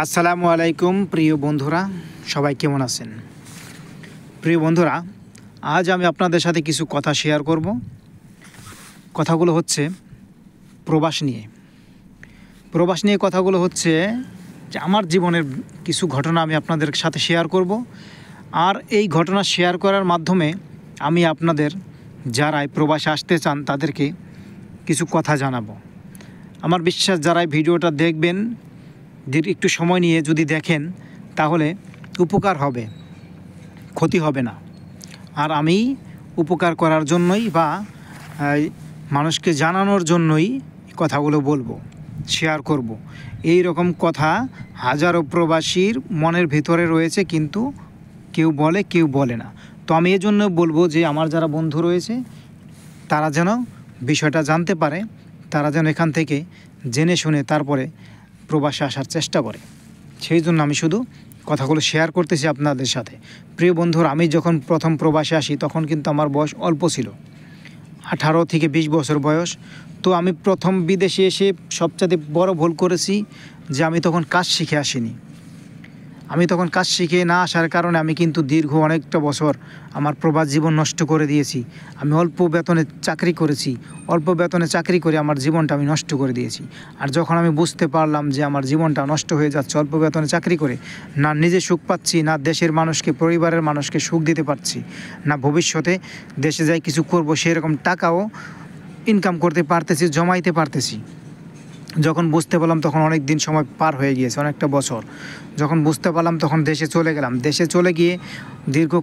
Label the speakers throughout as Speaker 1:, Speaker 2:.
Speaker 1: আসসালামু আলাইকুম প্রিয় বন্ধুরা, সবাই কেমন আছেন? প্রিয় বন্ধুরা, আজ আমি আপনাদের সাথে কিছু কথা শেয়ার করব। কথাগুলো হচ্ছে প্রবাস নিয়ে। প্রবাস নিয়ে কথাগুলো হচ্ছে যে আমার জীবনের কিছু ঘটনা আমি আপনাদের সাথে শেয়ার করব। আর এই ঘটনা শেয়ার করার মাধ্যমে আমি আপনাদের যারাই প্রবাসে আসতে চান তাদেরকে কিছু কথা জানাবো। আমার বিশ্বাস যারাই ভিডিওটা দেখবেন, একটু সময় নিয়ে যদি দেখেন তাহলে উপকার হবে, ক্ষতি হবে না। আর আমি উপকার করার জন্যই বা মানুষকে জানানোর জন্যই কথাগুলো বলবো, শেয়ার করব। এই রকম কথা হাজারো প্রবাসীর মনের ভিতরে রয়েছে, কিন্তু কেউ বলে কেউ বলে না। তো আমি এই জন্য বলবো যে আমার যারা বন্ধু রয়েছে তারা যেন বিষয়টা জানতে পারে, তারা যেন এখান থেকে জেনে শুনে তারপরে প্রবাসে আসার চেষ্টা করে। সেই জন্য আমি শুধু কথাগুলো শেয়ার করতেছি আপনাদের সাথে। প্রিয় বন্ধুরা, আমি যখন প্রথম প্রবাসে আসি তখন কিন্তু আমার বয়স অল্প ছিল, 18 থেকে 20 বছর বয়স। তো আমি প্রথম বিদেশে এসে সবচেয়ে বড় ভুল করেছি যে আমি তখন কাজ শিখে আসিনি। আমি তখন কাজ শিখে না আসার কারণে আমি কিন্তু দীর্ঘ অনেকটা বছর আমার প্রবাস জীবন নষ্ট করে দিয়েছি। আমি অল্প বেতনে চাকরি করেছি, অল্প বেতনে চাকরি করে আমার জীবনটা আমি নষ্ট করে দিয়েছি। আর যখন আমি বুঝতে পারলাম যে আমার জীবনটা নষ্ট হয়ে যাচ্ছে অল্প বেতনে চাকরি করে, না নিজে সুখ পাচ্ছি, না দেশের মানুষকে, পরিবারের মানুষকে সুখ দিতে পারছি, না ভবিষ্যতে দেশে যাই কিছু করব সেরকম টাকাও ইনকাম করতে পারতেছি, জমাইতে পারতেছি। যখন বুঝতে পারলাম তখন অনেক দিন সময় পার হয়ে গিয়েছে, অনেকটা বছর। যখন বুঝতে পারলাম তখন দেশে চলে গেলাম। দেশে চলে গিয়ে দীর্ঘ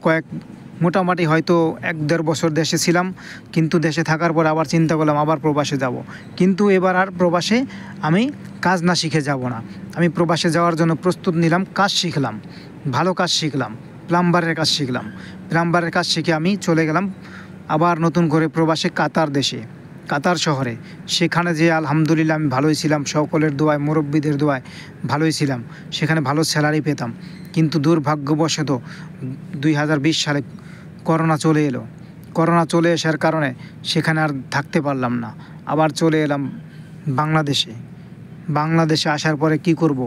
Speaker 1: মোটামুটি হয়তো 1-1.5 বছর দেশে ছিলাম। কিন্তু দেশে থাকার পর আবার চিন্তা করলাম আবার প্রবাসে যাব। কিন্তু এবার আর প্রবাসে আমি কাজ না শিখে যাব না। আমি প্রবাসে যাওয়ার জন্য প্রস্তুত নিলাম, কাজ শিখলাম, ভালো কাজ শিখলাম, প্লাম্বারের কাজ শিখলাম। প্লাম্বারের কাজ শিখে আমি চলে গেলাম আবার নতুন করে প্রবাসে কাতার শহরে। সেখানে যে আলহামদুলিল্লাহ আমি ভালোই ছিলাম, সকলের দোয়ায়, মুরব্বীদের দোয়ায় ভালোই ছিলাম। সেখানে ভালো স্যালারি পেতাম। কিন্তু দুর্ভাগ্যবশত 2020 সালে করোনা চলে এলো। করোনা চলে আসার কারণে সেখানে আর থাকতে পারলাম না। আবার চলে এলাম বাংলাদেশে আসার পরে কি করব?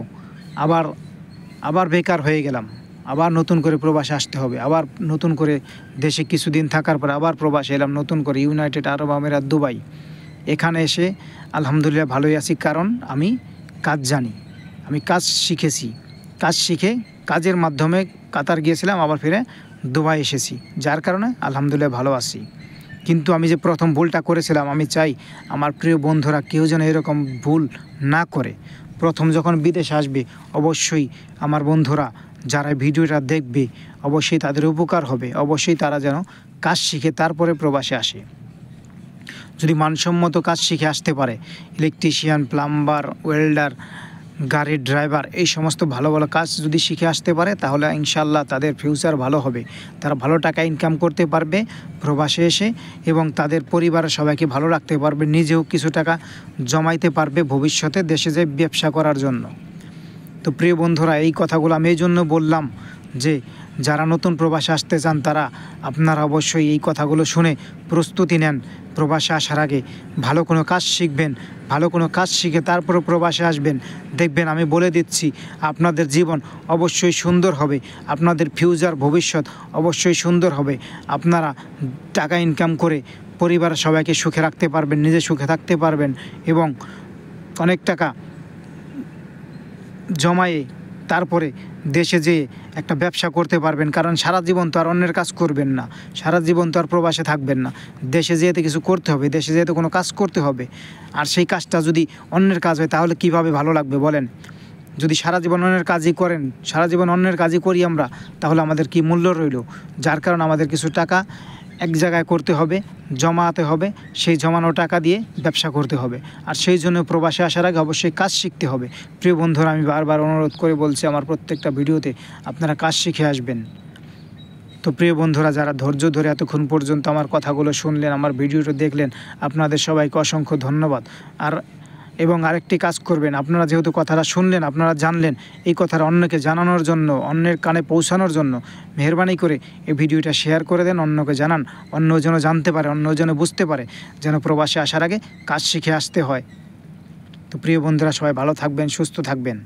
Speaker 1: আবার বেকার হয়ে গেলাম। আবার নতুন করে প্রবাসে আসতে হবে। আবার নতুন করে দেশে কিছুদিন থাকার পর আবার প্রবাসে এলাম নতুন করে, ইউনাইটেড আরব আমিরাত, দুবাই। এখানে এসে আলহামদুলিল্লাহ ভালোই আছি, কারণ আমি কাজ জানি, আমি কাজ শিখেছি। কাজ শিখে কাজের মাধ্যমে কাতার গিয়েছিলাম, আবার ফিরে দুবাই এসেছি, যার কারণে আলহামদুলিল্লাহ ভালো আছি। কিন্তু আমি যে প্রথম ভুলটা করেছিলাম, আমি চাই আমার প্রিয় বন্ধুরা কেউ যেন এরকম ভুল না করে। প্রথম যখন বিদেশে আসবে অবশ্যই আমার বন্ধুরা যারা ভিডিওটা দেখবে অবশ্যই তাদের উপকার হবে। অবশ্যই তারা যেন কাজ শিখে তারপরে প্রবাসে আসে। যদি মানসম্মত কাজ শিখে আসতে পারে, ইলেকট্রিশিয়ান, প্লাম্বার, ওয়েল্ডার, গাড়ির ড্রাইভার, এই সমস্ত ভালো ভালো কাজ যদি শিখে আসতে পারে তাহলে ইনশাল্লাহ তাদের ফিউচার ভালো হবে। তারা ভালো টাকা ইনকাম করতে পারবে প্রবাসে এসে, এবং তাদের পরিবারের সবাইকে ভালো রাখতে পারবে, নিজেও কিছু টাকা জমাইতে পারবে ভবিষ্যতে দেশে যে ব্যবসা করার জন্য। তো প্রিয় বন্ধুরা, এই কথাগুলো আমি এই জন্য বললাম যে যারা নতুন প্রবাসে আসতে চান তারা আপনারা অবশ্যই এই কথাগুলো শুনে প্রস্তুতি নেন। প্রবাসে আসার আগে ভালো কোনো কাজ শিখবেন, ভালো কোনো কাজ শিখে তারপরে প্রবাসে আসবেন। দেখবেন আমি বলে দিচ্ছি আপনাদের জীবন অবশ্যই সুন্দর হবে, আপনাদের ফিউচার ভবিষ্যৎ অবশ্যই সুন্দর হবে। আপনারা টাকা ইনকাম করে পরিবারের সবাইকে সুখে রাখতে পারবেন, নিজে সুখে থাকতে পারবেন, এবং অনেক টাকা জমায়ে তারপরে দেশে যেয়ে একটা ব্যবসা করতে পারবেন। কারণ সারা জীবন তো আর অন্যের কাজ করবেন না, সারা জীবন তো আর প্রবাসে থাকবেন না। দেশে যেতে কিছু করতে হবে, দেশে যেতে কোনো কাজ করতে হবে। আর সেই কাজটা যদি অন্যের কাজ হয় তাহলে কিভাবে ভালো লাগবে বলেন? যদি সারা জীবন অন্যের কাজই করেন, সারা জীবন অন্যের কাজই করি আমরা, তাহলে আমাদের কি মূল্য রইল? যার কারণে আমাদের কিছু টাকা এক জায়গায় করতে হবে, জমাতে হবে, সেই জমানো টাকা দিয়ে ব্যবসা করতে হবে। আর সেই জন্য প্রবাসে আসার আগে অবশ্যই কাজ শিখতে হবে। প্রিয় বন্ধুরা, আমি বারবার অনুরোধ করে বলছি আমার প্রত্যেকটা ভিডিওতে আপনারা কাজ শিখে আসবেন। তো প্রিয় বন্ধুরা, যারা ধৈর্য ধরে এতক্ষণ পর্যন্ত আমার কথাগুলো শুনলেন, আমার ভিডিওটা দেখলেন, আপনাদের সবাইকে অসংখ্য ধন্যবাদ। এবং আরেকটি কাজ করবেন, আপনারা যেহেতু কথাটা শুনলেন, আপনারা জানলেন, এই কথাটা অন্যকে জানানোর জন্য, অন্যের কানে পৌঁছানোর জন্য মেহেরবানি করে এই ভিডিওটা শেয়ার করে দেন, অন্যকে জানান, অন্য যেন জানতে পারে, অন্য যেন বুঝতে পারে যেন প্রবাসে আসার আগে কাজ শিখে আসতে হয়। তো প্রিয় বন্ধুরা, সবাই ভালো থাকবেন, সুস্থ থাকবেন।